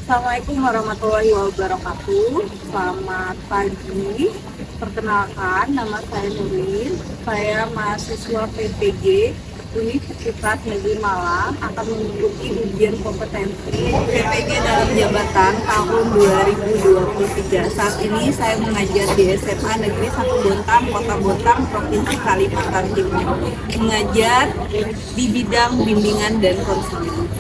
Assalamualaikum warahmatullahi wabarakatuh. Selamat pagi. Perkenalkan, nama saya Nurin. Saya mahasiswa PPG Universitas Negeri Malang akan mengikuti ujian kompetensi PPG dalam jabatan tahun 2023. Saat ini saya mengajar di SMA Negeri 1 Bontang, Kota Bontang, Provinsi Kalimantan Timur. Mengajar di bidang bimbingan dan konseling.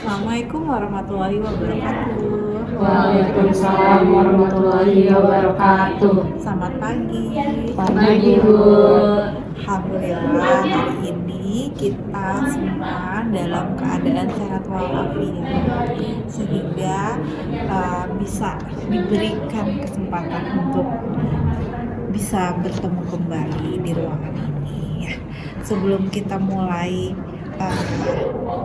Assalamualaikum warahmatullahi wabarakatuh. Waalaikumsalam warahmatullahi wabarakatuh. Selamat pagi. Pagi Bu. Alhamdulillah hari ini kita semua dalam keadaan sehat walafiat sehingga bisa diberikan kesempatan untuk bisa bertemu kembali di ruangan ini ya. Sebelum kita mulai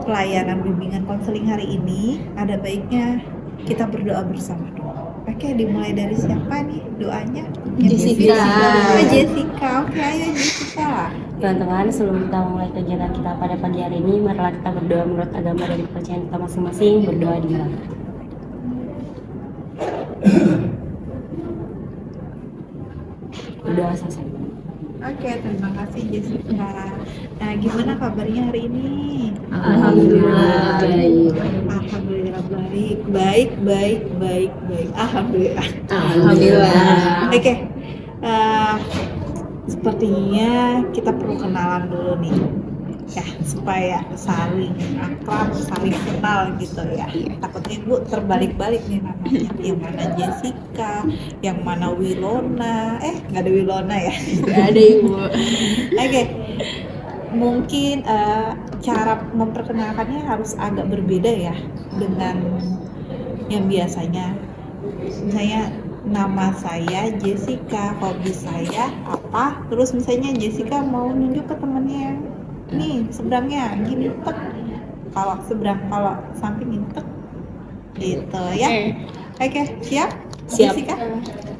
pelayanan bimbingan konseling hari ini, ada baiknya kita berdoa bersama dulu. Oke, dimulai dari siapa nih doanya? Jessica. Jessica. Oke, ayo Jessica. Teman-teman, sebelum kita mulai kegiatan kita pada pagi hari ini, marilah kita berdoa menurut agama dan kepercayaan kita masing-masing. Berdoa dimulai. Berdoa selesai. Oke, terima kasih Jessica. Nah, gimana kabarnya hari ini? Alhamdulillah baik. Alhamdulillah baik. Alhamdulillah. Alhamdulillah. Oke, sepertinya kita perlu kenalan dulu nih, ya supaya saling akrab, saling kenal gitu ya. Takutnya Bu terbalik-balik nih namanya. Yang mana Jessica, yang mana Wilona. Nggak ada Wilona ya? Gak ada Ibu. Oke. Mungkin cara memperkenalkannya harus agak berbeda ya dengan yang biasanya. Misalnya nama saya Jessica, hobi saya apa, terus misalnya Jessica mau nunjuk ke temennya yang nih seberangnya gini tek, kalau seberang, kalau samping ini tek gitu ya. Oke, siap? Siap. Jessica?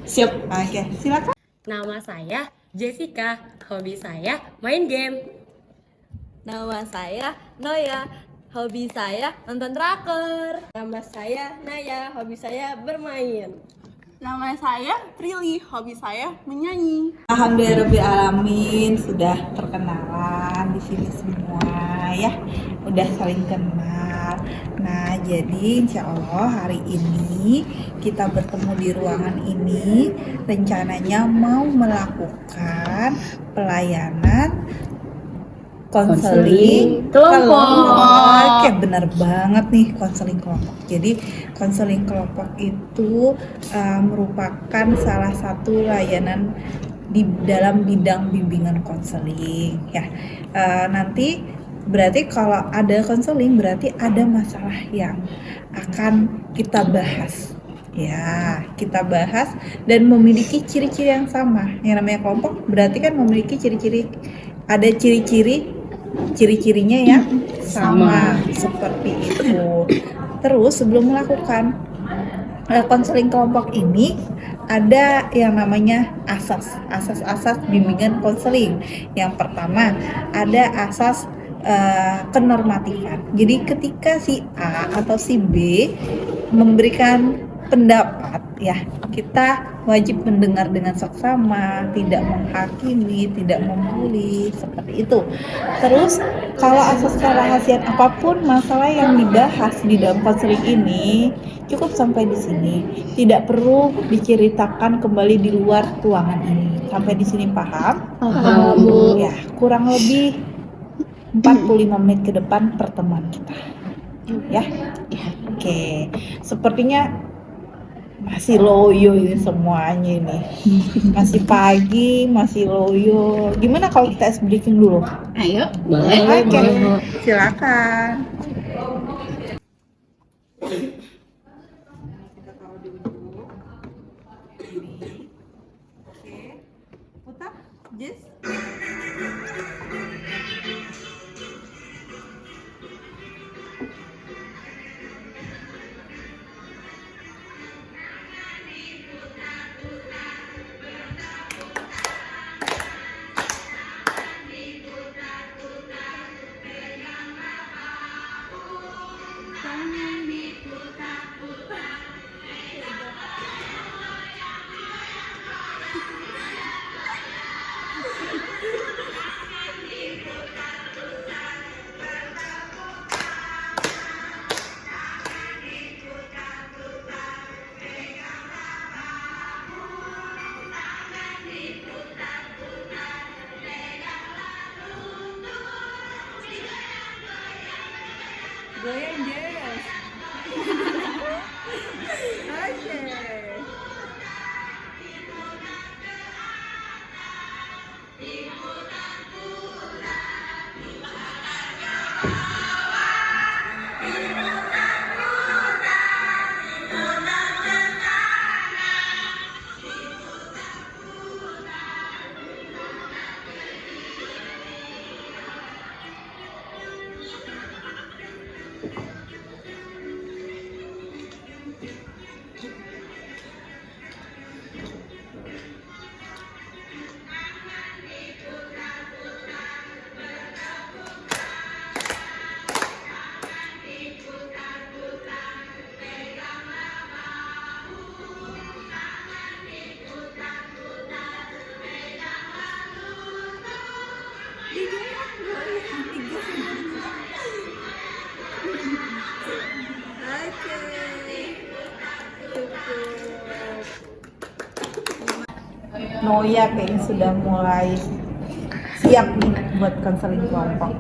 Siap. Oke, silakan. Nama saya Jessica, hobi saya main game. Nama saya Noya, hobi saya nonton drakor. Nama saya Naya, hobi saya bermain. Nama saya Prilly, hobi saya menyanyi. Alhamdulillahirobbilalamin, sudah perkenalan di sini semua ya, udah saling kenal. Nah, jadi insya Allah hari ini kita bertemu di ruangan ini, rencananya mau melakukan pelayanan konseling kelompok. Oke, benar banget nih, konseling kelompok. Jadi konseling kelompok itu merupakan salah satu layanan di dalam bidang bimbingan konseling ya. Nanti berarti kalau ada konseling berarti ada masalah yang akan kita bahas. Ya, kita bahas dan memiliki ciri-ciri yang sama. Yang namanya kelompok berarti kan memiliki ciri-ciri, ada ciri-cirinya yang sama seperti itu. Terus sebelum melakukan konseling kelompok ini ada yang namanya asas bimbingan konseling. Yang pertama ada asas kenormatifan. Jadi ketika si A atau si B memberikan pendapat ya, kita wajib mendengar dengan seksama, tidak menghakimi, tidak membuli, seperti itu. Terus kalau asas kerahasiaan apapun masalah yang dibahas di dalam konseling ini cukup sampai di sini, tidak perlu diceritakan kembali di luar ruangan ini. Sampai di sini paham? Paham, Bu. Ya, kurang lebih 45 menit ke depan pertemuan kita. Ya. Oke. Sepertinya masih loyo ini semuanya ini. Masih pagi, masih loyo. Gimana kalau kita ice breaking dulu? Ayo. Boleh. Oke, silakan. Kita taruh dulu. Ini. Oke. Putar, Jess. Noya kayaknya sudah mulai siap nih buat konseling kelompok.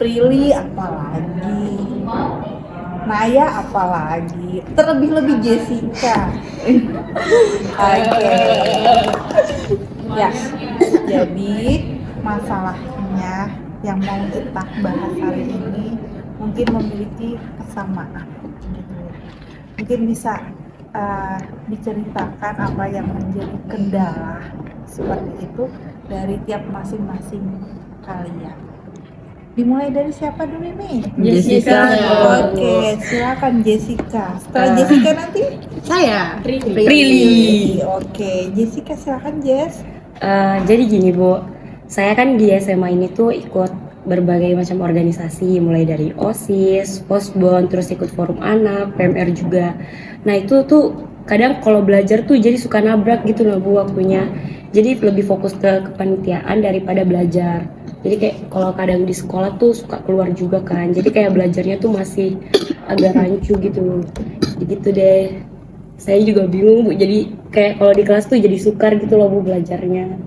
Prilly apalagi, Naya apalagi, terlebih-lebih Jessica. Oke. Ya, jadi masalahnya yang mau kita bahas hari ini mungkin memiliki kesamaan gitu. Mungkin bisa diceritakan apa yang menjadi kendala seperti itu dari tiap masing-masing kalian. Dimulai dari siapa dulu nih? Jessica. Oke, silakan Jessica. Setelah Jessica nanti Saya. Prilly. Oke, Jessica silakan Jess. Jadi gini Bu, saya kan di SMA ini tuh ikut berbagai macam organisasi, mulai dari OSIS, Posbon, terus ikut forum anak, PMR juga. Nah itu tuh kadang kalau belajar tuh jadi suka nabrak gitu loh Bu waktunya. Jadi lebih fokus ke kepanitiaan daripada belajar. Jadi kayak kalau kadang di sekolah tuh suka keluar juga kan. Jadi kayak belajarnya tuh masih agak rancu gitu. Gitu deh. Saya juga bingung Bu. Jadi kayak kalau di kelas tuh jadi sukar gitu loh Bu belajarnya.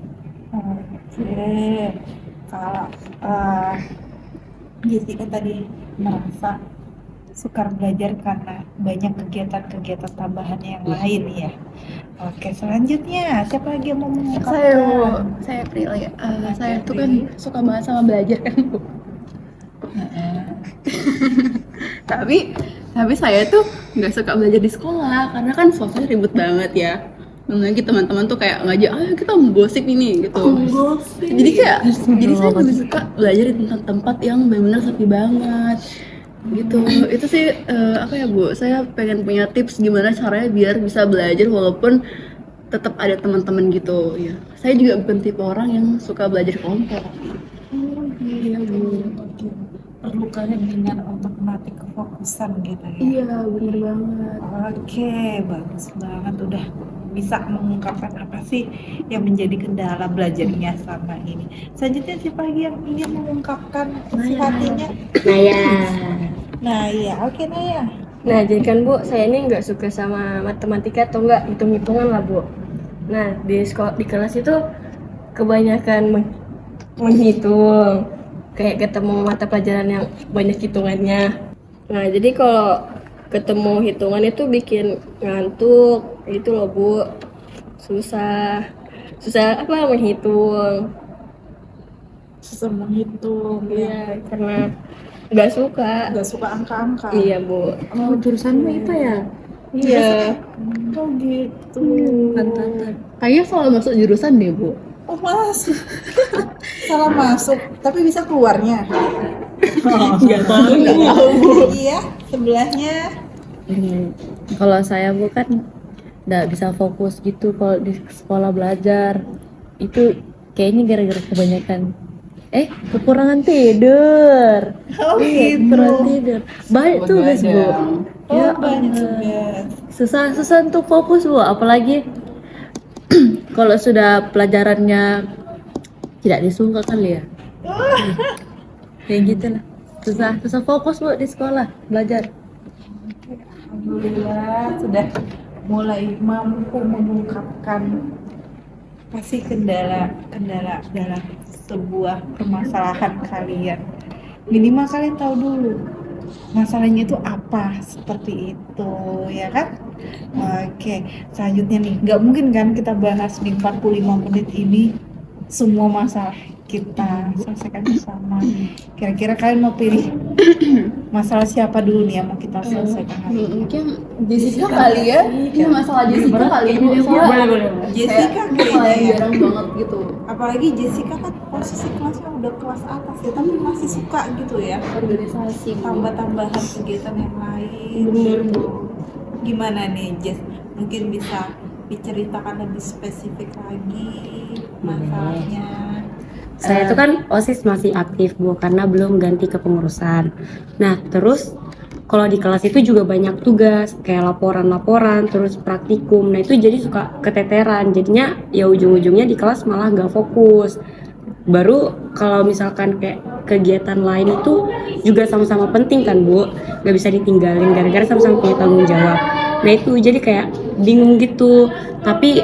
Oke, kalau Jessica tadi merasa sukar belajar karena banyak kegiatan-kegiatan tambahan yang lain ya. Oke, selanjutnya siapa lagi yang mau mengungkapkan? Saya Bu, saya Prilly. Saya tuh kan suka banget sama belajar kan Bu. tapi saya tuh nggak suka belajar di sekolah karena kan suasananya ribet banget ya. Belum lagi teman-teman tuh kayak ngajak, ayo kita mau gosip ini gitu. Jadi saya lebih suka belajar di tempat yang benar-benar sepi banget gitu. Itu sih apa ya Bu, saya pengen punya tips gimana caranya biar bisa belajar walaupun tetap ada teman-teman gitu ya. Saya juga bukan tipe orang yang suka belajar kelompok. Iya Bu. Perlu kalian untuk melatih kefokusan gitu ya. Iya bener banget. Oke, bagus banget udah bisa mengungkapkan apa sih yang menjadi kendala belajarnya sama ini. Selanjutnya siapa lagi yang ingin mengungkapkan isi hatinya? Naya. Naya, oke Naya. Nah, jadi kan Bu, saya ini nggak suka sama matematika atau nggak hitung-hitungan lah Bu. Nah, di kelas itu kebanyakan menghitung, kayak ketemu mata pelajaran yang banyak hitungannya. Nah, jadi kalau ketemu hitungan itu bikin ngantuk, gitu loh Bu. Susah apa menghitung. Susah menghitung ya. Iya, karena nggak suka. Gak suka angka-angka. Iya Bu. Oh jurusanmu IPA ya? Iya. Oh gitu. Kayaknya salah masuk jurusan deh Bu. Oh masuk. Salah masuk, tapi bisa keluarnya. Nggak tahu. Iya, sebelahnya. Kalau saya bukan nggak bisa fokus gitu kalau di sekolah belajar itu kayaknya gara-gara kebanyakan kekurangan tidur. Oh gitu. Kekurangan tidur banyak tuh guys Bu. Oh banyak tugas. Susah untuk fokus Bu, apalagi kalau sudah pelajarannya tidak disuka kali ya. Kayak gitu lah, susah fokus Bu di sekolah belajar. Alhamdulillah sudah mulai mampu mengungkapkan pasti kendala dalam sebuah permasalahan kalian. Minimal kalian tahu dulu masalahnya itu apa, seperti itu ya kan. Oke, selanjutnya nih, nggak mungkin kan kita bahas di 45 menit ini semua masalah kita selesaikan bersama. Kira-kira kalian mau pilih masalah siapa dulu nih yang mau kita selesaikan hari ini? Mungkin Jessica kali ya. Ini masalah Jessica kali Bu. Boleh. Jessica Kayak kayaknya ya. jarang banget gitu. Apalagi Jessica kan posisi kelasnya udah kelas atas ya, tapi masih suka gitu ya Organisasi Bu. tambah-tambahan kegiatan yang lain. Bener Bu. Gimana nih Jess? Mungkin bisa diceritakan lebih spesifik lagi masalahnya. Saya itu kan OSIS masih aktif Bu karena belum ganti kepengurusan. Nah terus kalau di kelas itu juga banyak tugas kayak laporan, terus praktikum. Nah itu jadi suka keteteran. Jadinya ya ujung-ujungnya di kelas malah nggak fokus. Baru kalau misalkan kayak kegiatan lain itu juga sama-sama penting kan Bu, nggak bisa ditinggalin gara-gara sama-sama punya tanggung jawab. Nah itu jadi kayak bingung gitu. Tapi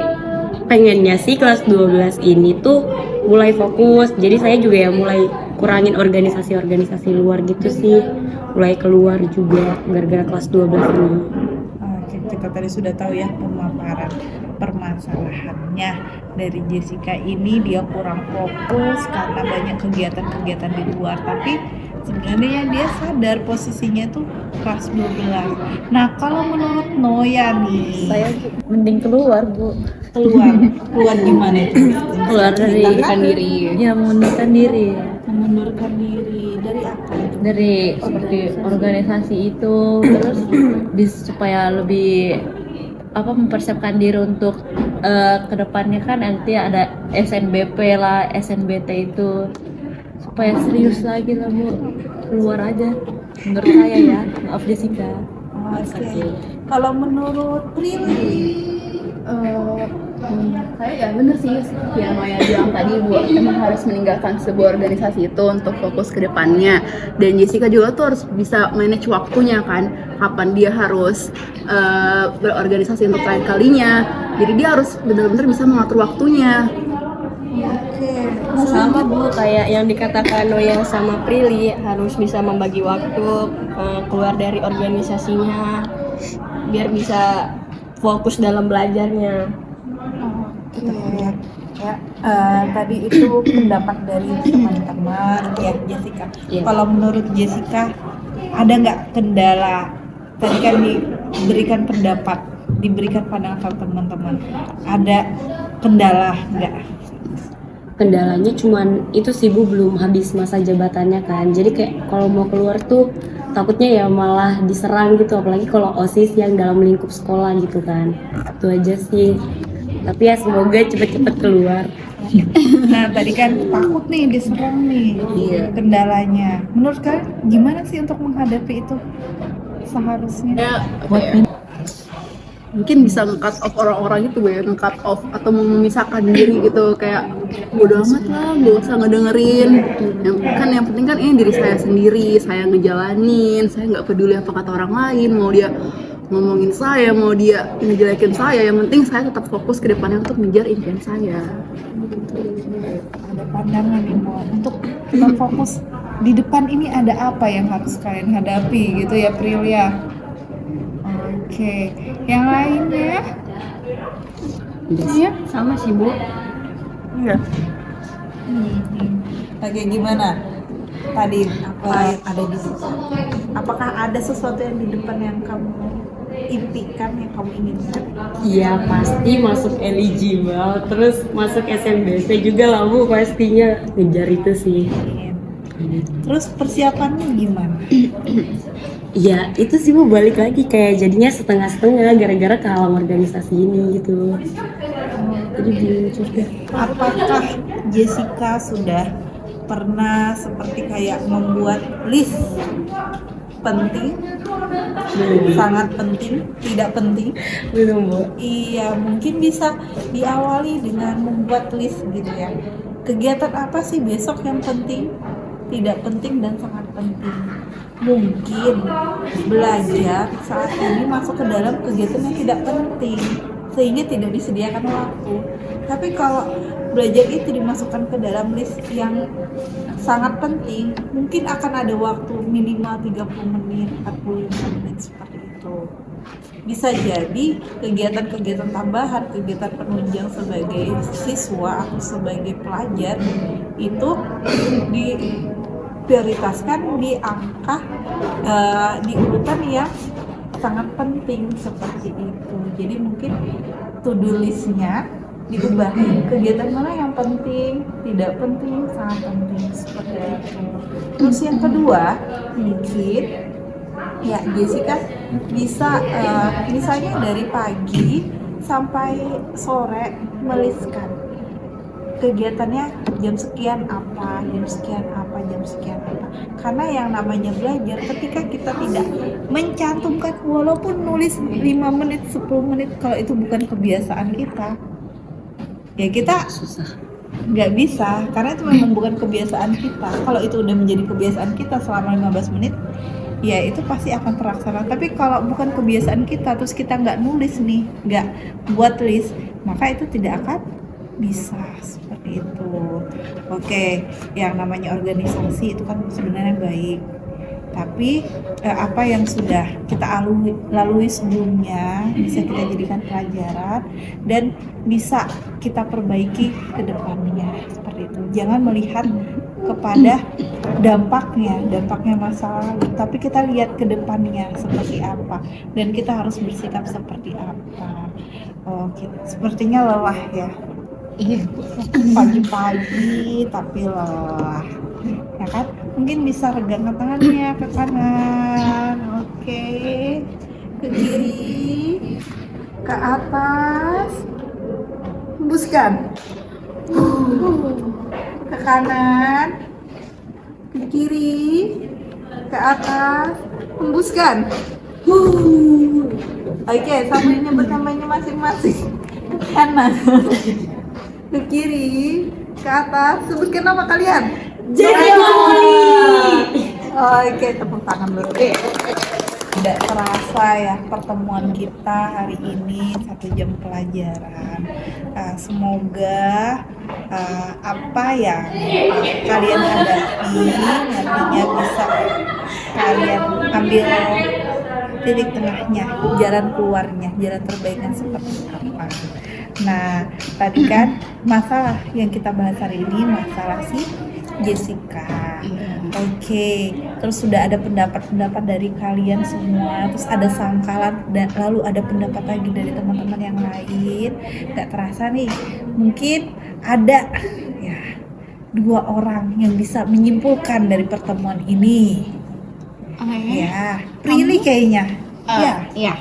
pengennya sih kelas 12 ini tuh mulai fokus. Jadi saya juga ya mulai kurangin organisasi-organisasi luar gitu sih. Mulai keluar juga gara-gara kelas 12 ini. Oke, kita tadi sudah tahu ya pemaparan permasalahannya dari Jessica ini, dia kurang fokus karena banyak kegiatan-kegiatan di luar, tapi sebenarnya dia sadar posisinya tuh kelas 12. Nah, kalau menurut Noya nih, Saya mending keluar bu, keluar gimana itu? keluar dari Mengundurkan diri. ya mengundurkan diri Mengundurkan diri dari apa itu? dari seperti organisasi itu, terus supaya lebih mempersiapkan diri untuk kedepannya kan nanti ada SNBP lah, SNBT itu supaya serius lagi lah bu, keluar aja menurut saya ya, maaf Jessica. Oke. Kalau menurut Prilly, Kayak ya bener sih yang Maya bilang tadi Bu, emang harus meninggalkan sebuah organisasi itu untuk fokus ke depannya. Dan Jessica juga tuh harus bisa manage waktunya kan, kapan dia harus berorganisasi untuk lain kalinya. Jadi dia harus benar-benar bisa mengatur waktunya. Sama Bu, kayak yang dikatakan Noya sama Prilly, harus bisa membagi waktu, keluar dari organisasinya biar bisa fokus dalam belajarnya. Oke. Ya, tadi itu pendapat dari teman-teman ya Jessica. Iya. Kalau menurut Jessica, ada nggak kendala? Tadi kan diberikan pendapat, diberikan pandangan sama teman-teman. Ada kendala nggak? Kendalanya cuman itu sih Bu, belum habis masa jabatannya kan. Jadi kayak kalau mau keluar tuh takutnya ya malah diserang gitu, apalagi kalau OSIS yang dalam lingkup sekolah gitu kan. Itu aja sih. Tapi ya semoga cepet-cepet keluar. Nah, tadi kan takut nih diserang nih. Kendalanya. Menurut kalian gimana sih untuk menghadapi itu seharusnya? Ya, mungkin bisa nge-cut off orang-orang itu ya, nge-cut off atau memisahkan diri gitu, kayak bodo amat lah, gak usah ngedengerin. Yang penting kan ini diri saya sendiri, saya ngejalanin, saya nggak peduli apa kata orang lain, mau dia ngomongin saya, mau dia ngejelekin saya, yang penting saya tetap fokus ke depannya untuk ngejar impian saya. Ada pandangan nih Mo, untuk tetap fokus di depan ini ada apa yang harus kalian hadapi gitu ya Prilia. Oke, yang lainnya? Iya. Sama sih Bu. Iya. Oke, gimana? Tadi apa yang ada di depan? Apakah ada sesuatu yang di depan yang kamu impikan, yang kamu inginkan? Iya pasti masuk eligible, terus masuk SMBP juga lah Bu, pastinya ngejar itu sih. Terus persiapannya gimana? Ya itu sih Bu, balik lagi kayak jadinya setengah-setengah gara-gara kehalang organisasi ini gitu. Jadi bingung juga. Apakah Jessica sudah pernah seperti kayak membuat list penting, sangat penting, tidak penting? Belum Bu. Iya, mungkin bisa diawali dengan membuat list gitu ya. Kegiatan apa sih besok yang penting, tidak penting, dan sangat penting? Mungkin belajar saat ini masuk ke dalam kegiatan yang tidak penting, sehingga tidak disediakan waktu. Tapi kalau belajar itu dimasukkan ke dalam list yang sangat penting, mungkin akan ada waktu minimal 30 menit, 45 menit seperti itu. Bisa jadi kegiatan-kegiatan tambahan, kegiatan penunjang sebagai siswa atau sebagai pelajar itu diprioritaskan di angka di urutan yang sangat penting seperti itu. Jadi mungkin to-do list-nya diubah, kegiatan mana yang penting, tidak penting, sangat penting, seperti itu. Terus yang kedua, mungkin ya Jessica bisa misalnya dari pagi sampai sore meliskan kegiatannya jam sekian apa, jam sekian apa, jam sekian apa. Karena yang namanya belajar, ketika kita tidak mencantumkan, walaupun nulis 5 menit, 10 menit, kalau itu bukan kebiasaan kita, ya kita Susah. nggak bisa, karena itu memang bukan kebiasaan kita. Kalau itu udah menjadi kebiasaan kita selama 15 menit, ya itu pasti akan terlaksana. Tapi kalau bukan kebiasaan kita, terus kita nggak nulis nih, nggak buat list, maka itu tidak akan bisa seperti itu. Oke, yang namanya organisasi itu kan sebenarnya baik, tapi apa yang sudah kita lalui sebelumnya bisa kita jadikan pelajaran dan bisa kita perbaiki ke depannya seperti itu. Jangan melihat kepada dampaknya masa lalu, tapi kita lihat ke depannya seperti apa dan kita harus bersikap seperti apa. Oke, sepertinya lelah ya. Pagi-pagi tapi lelah, ya kan? Mungkin bisa regangkan tangannya ke kanan, oke, ke kiri, ke atas, hembuskan, ke kanan, ke kiri, ke atas, hembuskan. Oke, sambil nyebut namanya masing-masing. Ke kanan, ke kiri, ke atas, sebutkan nama kalian. Oke, tepuk tangan dulu. Tidak terasa ya pertemuan kita hari ini 1 jam pelajaran. Semoga apa yang kalian hadapi nantinya bisa kalian ambil titik tengahnya, jalan keluarnya, jalan terbaiknya seperti apa. Nah, tadi kan masalah yang kita bahas hari ini masalah si Jessica. Oke, terus sudah ada pendapat-pendapat dari kalian semua, terus ada sangkalan dan lalu ada pendapat lagi dari teman-teman yang lain. Gak terasa nih, mungkin ada ya 2 orang yang bisa menyimpulkan dari pertemuan ini. Ya, Prilly kayaknya. Iya.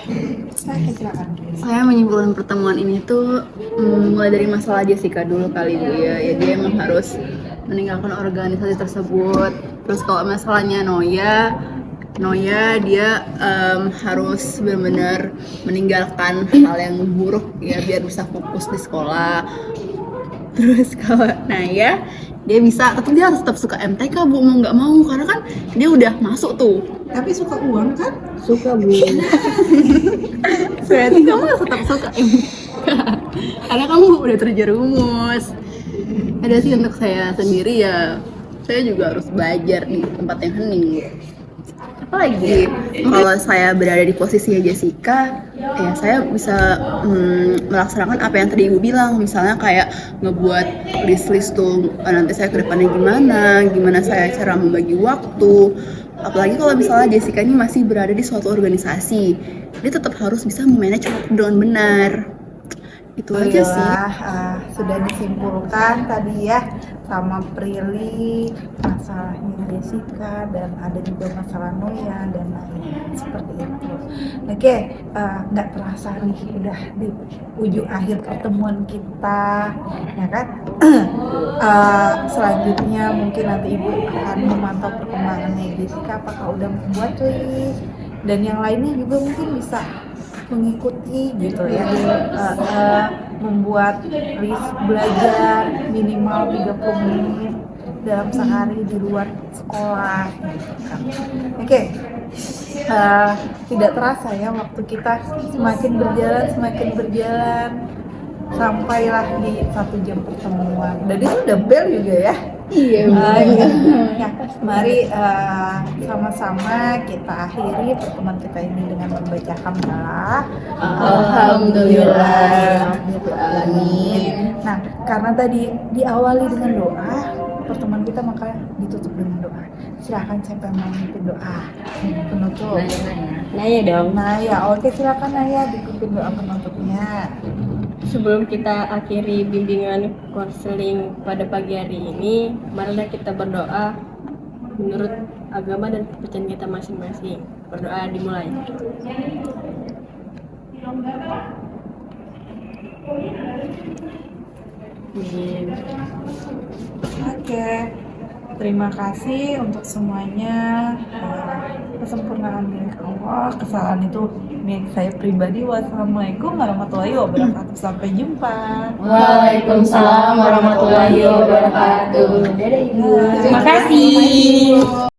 Saya silakan. Saya menyimpulkan pertemuan ini tuh mulai dari masalah Jessica dulu kali Bu ya. Ya dia emang harus meninggalkan organisasi tersebut. Terus kalau masalahnya Noya dia harus benar-benar meninggalkan hal yang buruk ya biar bisa fokus di sekolah. Terus kalau Naya dia harus tetap suka MTK Bu, mau nggak mau karena kan dia udah masuk tuh. Tapi suka uang kan? Suka Bu. Berarti kamu harus tetap suka MTK karena kamu udah terjerumus. Ada sih untuk saya sendiri ya, saya juga harus belajar di tempat yang hening. Apalagi kalau saya berada di posisinya Jessica, ya saya bisa melaksanakan apa yang tadi Ibu bilang, misalnya kayak ngebuat list tuh nanti saya ke depannya gimana saya cara membagi waktu. Apalagi kalau misalnya Jessica ini masih berada di suatu organisasi, dia tetap harus bisa memanage waktu dengan benar. Itu aja sih. Sudah disimpulkan tadi ya sama Prilly masalahnya Jessica dan ada juga masalah Noya dan lain seperti itu. Oke, nggak terasa nih udah di ujung akhir pertemuan kita, ya kan? Selanjutnya mungkin nanti Ibu akan memantau perkembangannya Jessica, apakah udah membuat list dan yang lainnya juga mungkin bisa mengikuti gitu ya, membuat list belajar minimal 30 menit dalam sehari di luar sekolah gitu kan. Oke, tidak terasa ya waktu kita semakin berjalan sampailah di 1 jam pertemuan dan itu udah bel juga ya. Iya. Ya, mari sama-sama kita akhiri pertemuan kita ini dengan membaca hamdalah. Alhamdulillah. Amin. Nah, karena tadi diawali dengan doa, pertemuan kita maka ditutup dengan doa. Silakan siapa yang mau memimpin doa penutup. Naya dong. Naya, oke silakan Naya dipimpin doa penutupnya. Sebelum kita akhiri bimbingan konseling pada pagi hari ini, marilah kita berdoa menurut agama dan kepercayaan kita masing-masing. Berdoa dimulai. Oke, terima kasih untuk semuanya. Kesempurnaan milik Allah, kesalahan itu milik saya pribadi. Wassalamualaikum warahmatullahi wabarakatuh. Sampai jumpa. Waalaikumsalam warahmatullahi wabarakatuh. Dadah Ibu. Terima kasih.